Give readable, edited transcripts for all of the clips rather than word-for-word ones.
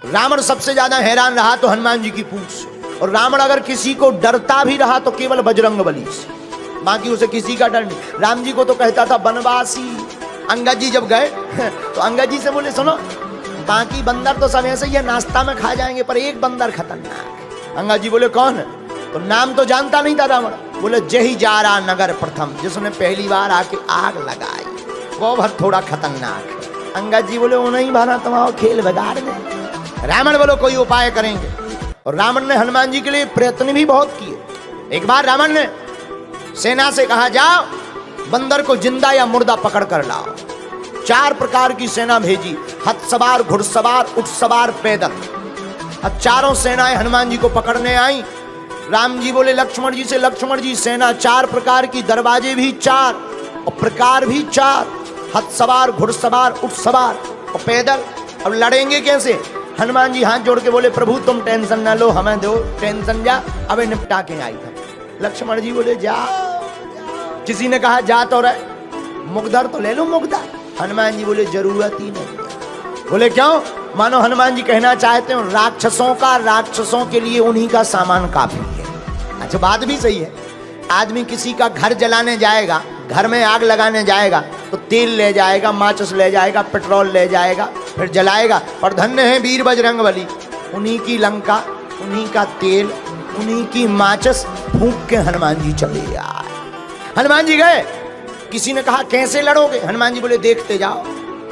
रावण सबसे ज्यादा हैरान रहा तो हनुमान जी की पूंछ से, और रावण अगर किसी को डरता भी रहा तो केवल बजरंग बली से, बाकी उसे किसी का डर नहीं। राम जी को तो कहता था बनवासी। अंगद जी जब गए तो अंगद जी से बोले सुनो, बाकी बंदर तो सब ऐसे ही है, नाश्ता में खा जाएंगे, पर एक बंदर खतरनाक। अंगद जी बोले कौन है? तो नाम तो जानता नहीं था रावण। बोले जही जारा नगर प्रथम, जिसने पहली बार आके आग लगाई, वो बहुत थोड़ा खतरनाक है। अंगद जी बोले वो नहीं भाना, तुम्हारा खेल बिगाड़ दे। रावण बोलो कोई उपाय करेंगे, और रावण ने हनुमान जी के लिए प्रयत्न भी बहुत किए। एक बार रावण ने सेना से कहा जाओ बंदर को जिंदा या मुर्दा पकड़ कर लाओ। 4 प्रकार की सेना भेजी, हथ सवार, घुड़सवार, ऊंट सवार, पैदल। और चारों सेनाएं हनुमान जी को पकड़ने आई। राम जी बोले लक्ष्मण जी से, लक्ष्मण जी सेना 4 प्रकार की, दरवाजे भी 4 और प्रकार भी 4, हथ सवार, घुड़सवार, ऊंट सवार और पैदल। अब लड़ेंगे कैसे? हनुमान जी हाथ जोड़ के बोले प्रभु तुम टेंशन ना लो, हमें दो टेंशन, जा अबे निपटा के आई था। लक्ष्मण जी बोले जा। किसी ने कहा जा तो रहे, मुगदर तो ले लो मुगदर। हनुमान जी बोले जरूरत ही नहीं। बोले क्यों? मानो हनुमान जी कहना चाहते हो राक्षसों के लिए उन्हीं का सामान काफी है। अच्छा बात भी सही है। आदमी किसी का घर जलाने जाएगा, घर में आग लगाने जाएगा तो तेल ले जाएगा, माचिस ले जाएगा, पेट्रोल ले जाएगा, फिर जलाएगा। और धन्य है वीर बजरंग बली, उन्हीं की लंका, उन्हीं का तेल, उन्हीं की माचिस फूंक के हनुमान जी चले आए। हनुमान जी गए। किसी ने कहा कैसे लड़ोगे? हनुमान जी बोले देखते जाओ।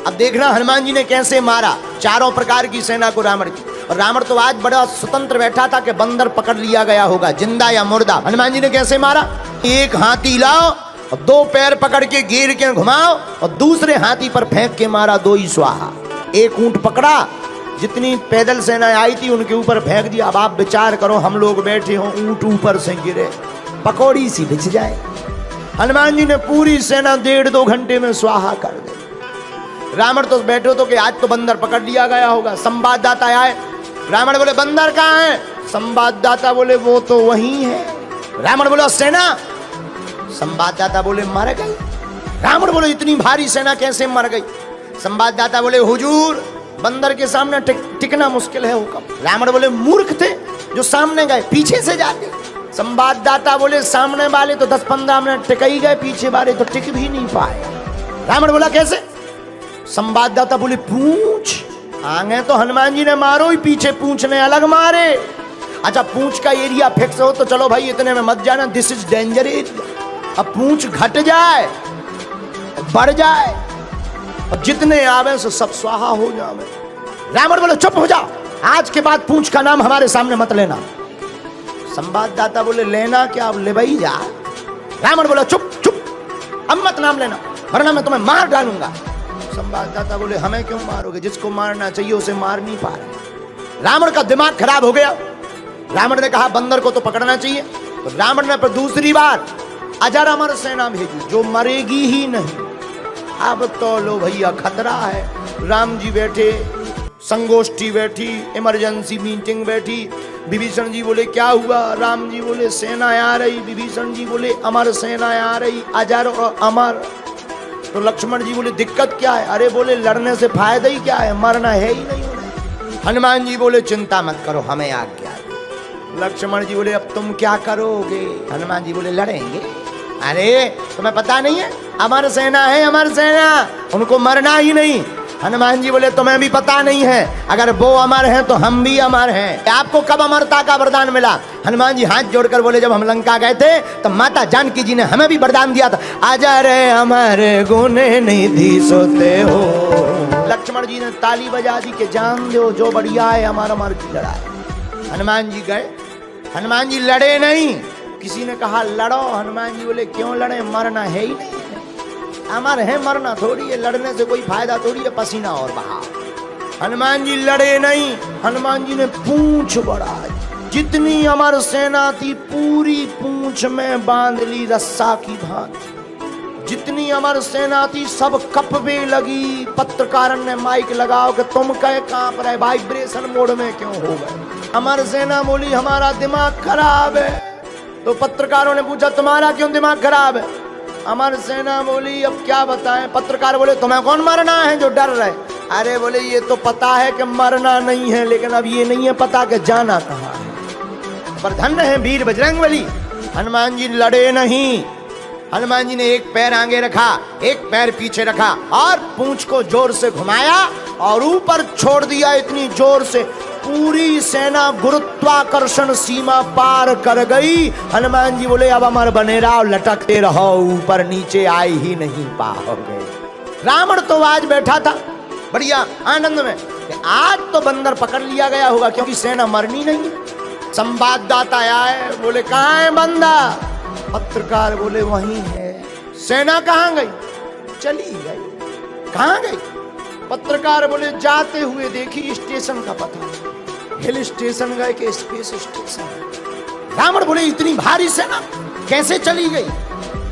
अब देखना हनुमान जी ने कैसे मारा 4 प्रकार की सेना को रावण की। और रावण तो आज बड़ा स्वतंत्र बैठा था कि बंदर पकड़ लिया गया होगा, जिंदा या मुर्दा। हनुमान जी ने कैसे मारा? एक हाथी लाओ और 2 पैर पकड़ के घेर के घुमाओ और दूसरे हाथी पर फेंक के मारा, 2 ही स्वाहा। एक ऊंट पकड़ा, जितनी पैदल सेना आई थी उनके ऊपर फेंक दिया। अब आप विचार करो, हम लोग बैठे हो, ऊंट ऊपर से गिरे, पकौड़ी सी बिछ जाए। हनुमान जी ने पूरी सेना 1.5-2 घंटे में स्वाहा कर दी। रावण तो बैठे तो कि आज तो बंदर पकड़ लिया गया होगा। संवाददाता आए, रावण बोले बंदर कहाँ है? संवाददाता बोले वो तो वहीं है। रावण बोला सेना? संवाददाता बोले मर गई। रावण बोले इतनी भारी सेना कैसे मर गई? संवाददाता बोले हुजूर बंदर के सामने टिकना मुश्किल है हुक्म। रावण बोले मूर्ख थे जो सामने गए, पीछे से जाते। संवाददाता बोले सामने वाले तो 10-15 मिनट टिक ही गए, पीछे वाले तो टिक भी नहीं पाए। रावण बोला कैसे? संवाददाता बोले पूंछ। आगे तो हनुमान जी ने मारो ही, पीछे पूंछ ने अलग मारे। अच्छा पूंछ का एरिया फिक्स हो तो चलो भाई इतने में मत जाना, दिस इज डेंजर एरिया। अब पूंछ घट जाए, बढ़ जाए और जितने आवे सो सब स्वाहा हो जावे। रावण बोले चुप हो जाओ, आज के बाद पूंछ का नाम हमारे सामने मत लेना। संवाददाता बोले लेना क्या? अब ले भाई जा। रावण बोला चुप चुप, अब मत नाम लेना वरना मैं तुम्हें मार डालूंगा। संवाददाता बोले हमें क्यों मारोगे? जिसको मारना चाहिए उसे मार नहीं पा रहे। रावण का दिमाग खराब हो गया। रावण ने कहा बंदर को तो पकड़ना चाहिए। तो रावण ने पर दूसरी बार अजर अमर सेना भेजी जो मरेगी ही नहीं। अब तो लो भैया खतरा है। राम जी बैठे, संगोष्ठी बैठी, इमरजेंसी मीटिंग बैठी। विभीषण जी बोले क्या हुआ? राम जी बोले सेना आ रही। विभीषण जी बोले अमर सेना आ रही, अजर और अमर। तो लक्ष्मण जी बोले दिक्कत क्या है? अरे बोले लड़ने से फायदा ही क्या है, मरना है ही नहीं उन्हें। हनुमान जी बोले चिंता मत करो, हमें आज्ञा दो। लक्ष्मण जी बोले अब तुम क्या करोगे? हनुमान जी बोले लड़ेंगे। अरे तुम्हें पता नहीं है अमर सेना है, अमर सेना, उनको मरना ही नहीं। हनुमान जी बोले तुम्हें भी पता नहीं है, अगर वो अमर हैं तो हम भी अमर हैं। आपको कब अमरता का वरदान मिला? हनुमान जी हाथ जोड़कर बोले जब हम लंका गए थे तो माता जानकी जी ने हमें भी वरदान दिया था, अजर अमर गुण निधि सोते हो। लक्ष्मण जी ने ताली बजा दी कि जान दो जो बढ़िया है अमर अमर की लड़ाई। हनुमान जी गए, हनुमान जी लड़े नहीं। किसी ने कहा लड़ो, हनुमान जी बोले क्यों लड़े, मरना है ही नहीं। अमर है, मरना थोड़ी है, लड़ने से कोई फायदा थोड़ी है, पसीना और बहा। हनुमान जी लड़े नहीं। हनुमान जी ने पूंछ बढ़ाई, जितनी अमर सेना थी पूरी पूंछ में बांध ली रस्सा की भांति। जितनी अमर सेना थी सब कपवे लगी। पत्रकार ने माइक लगाओ कि तुम कहे कांप रहे, वाइब्रेशन मोड में क्यों हो गए? अमर सेना बोली हमारा दिमाग खराब है। तो पत्रकारों ने पूछा तुम्हारा क्यों दिमाग खराब है? अमर सेना बोली अब क्या बताएं। पत्रकार बोले तुम्हें कौन मरना है जो डर रहे? अरे बोले ये तो पता है कि मरना नहीं है, लेकिन अब ये नहीं है पता कि जाना कहाँ है। पर धन्य है वीर बजरंगबली, हनुमान जी लड़े नहीं। हनुमान जी ने एक पैर आगे रखा, एक पैर पीछे रखा और पूंछ को जोर से घुमाया और ऊपर छोड़ दिया इतनी जोर से, पूरी सेना गुरुत्वाकर्षण सीमा पार कर गई। हनुमान जी बोले अब अमर बने रहो, लटकते रहो, ऊपर नीचे आ ही नहीं पाओगे। रावण तो आज बैठा था बढ़िया आनंद में, आज तो बंदर पकड़ लिया गया होगा क्योंकि सेना मरनी नहीं है। संवाददाता आए, बोले कहाँ है बंदा? पत्रकार बोले वहीं है। सेना कहाँ गई? चली गई। कहाँ गई? पत्रकार बोले जाते हुए देखी, स्टेशन का पता, हिल स्टेशन गए कि स्पेस स्टेशन। रावण बोले इतनी भारी सेना कैसे चली गई?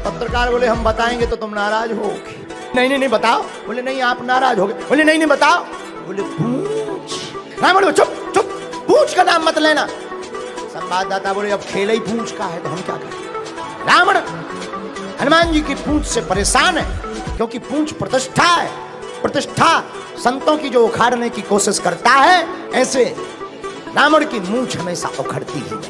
पत्रकार बोले हम बताएंगे तो तुम नाराज होगे। नहीं नहीं नहीं बताओ। बोले नहीं आप नाराज होगे। बोले नहीं नहीं बताओ। बोले पूछ। रावण बोले चुप चुप, पूछ का नाम मत लेना। संवाददाता बोले अब खेल ही पूछ का है तो हम क्या करें? रावण हनुमान जी की पूंछ से परेशान है क्योंकि पूंछ प्रतिष्ठा है। प्रतिष्ठा संतों की जो उखाड़ने की कोशिश करता है, ऐसे रावण की मूंछ हमेशा उखड़ती ही है।